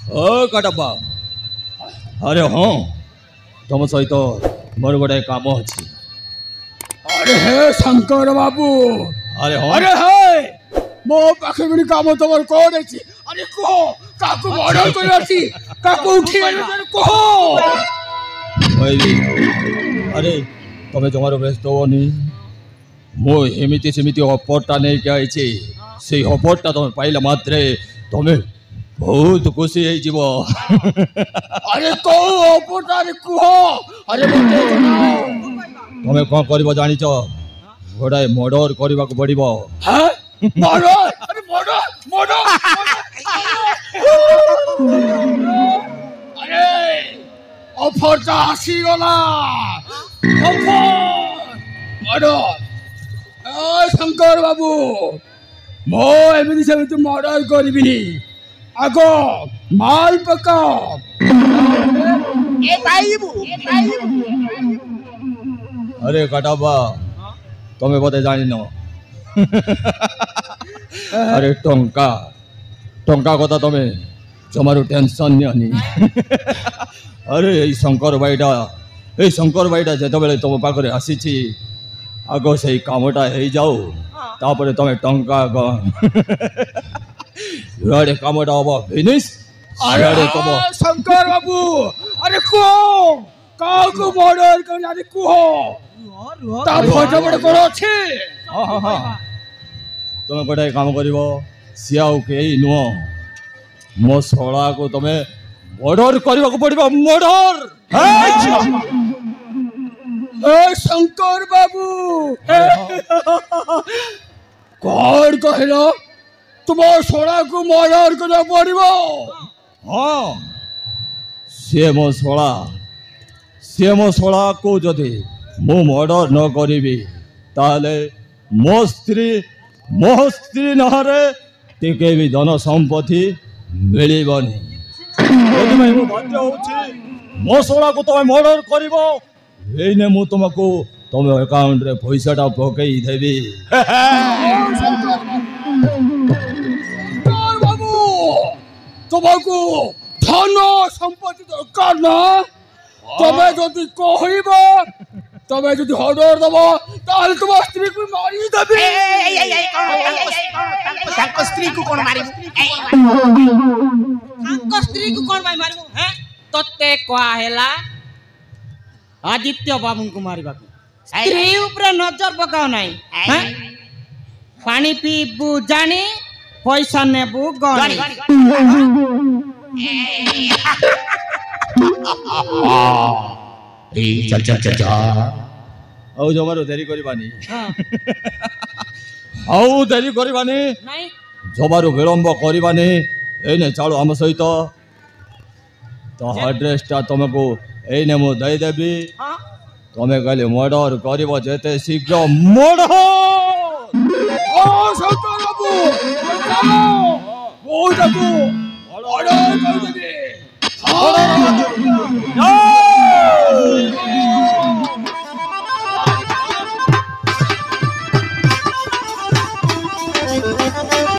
ओ कटप्पा अरे हाँ तुम सहित मोर गोटे काम अच्छी। अरे हे शंकर बाबू अरे हाँ अरे हे मो पाखे गुडी काम तमर कोन अछि अरे को काकू मर्डर करछि काकू उठी को अरे तुम जमार व्यस्त होनी मो एमती सेमती ऑफरटा नहीं क्या से ऑफरटा तुम पाइला मात्रे तुम्हें बहुत खुशी है जीवो। अरे को ऑफरटा रे को अरे मते तुम्हें कौन करिवो जानि छ गोडाए मर्डर करबा को पड़िबो। हां मर्डर अरे मर्डर अरे ऑफरटा आसी गला ऑफर मर्डर ओ शंकर बाबू मो एमिति सेमिति मर्डर करबिनी आगो माल पकाओ ए पाइबू अरे कटाबा तुम्हें बोते जानी न अरे टंका टंका कथा तुम्हें जमारू टेंशन नहीं अरे शंकर भाईटा जिते बेले तुम पाखे आसी आग से कामटा हो जाऊ तापर तुम्हें टंका इे कामटा हम फिनिश अरे तुम शंकर बाबू अरे को काकू मर्डर कर अरे को ता फटाफट करो छे हाँ हाँ हाँ तुम्हें गोटे काम कर सी आउ कई नुह मो शला को तुम्हें मर्डर करने को पड़ो मर्डर। शंकर बाबू कौन कहला तुम शला को मर्डर करना पड़ो। हाँ सी मो शला को जदि मु मर्डर न करी ताले मो स्त्री नहरे टिके भी धन संपत्ति मिलबनी मो शला को तुम मर्डर कर मु तुमको तुम अकाउंट रे पैसाटा पकई देवी। बाबू तुमको धन संपत्ति दरकार ना तुम्हें जदि कहब तुम्हें जदि ऑर्डर दब ताल तुम स्त्री को मारी देबी। ताको स्त्री को कोन मारिबो ताको स्त्री को कोन भाई मारिबो हैं तते कोआ हेला आदित्य बाबू को मारिबा को स्त्री ऊपर नजर पकाओ नाही हैं पानी पीबू जानी पैसा नेबू गणी चल आउ जमारो देरी करबानी आउ देरी करबानी नहीं जमारो विलंब करबानी एने चलो आम सहित तो एड्रेसटा तुमको एने मु दे देबी तुम्हें कहले मर्डर कर जेते शीघ्र मर्डर। शंकर बाबू चलो वो जाको मर्डर कर देबी।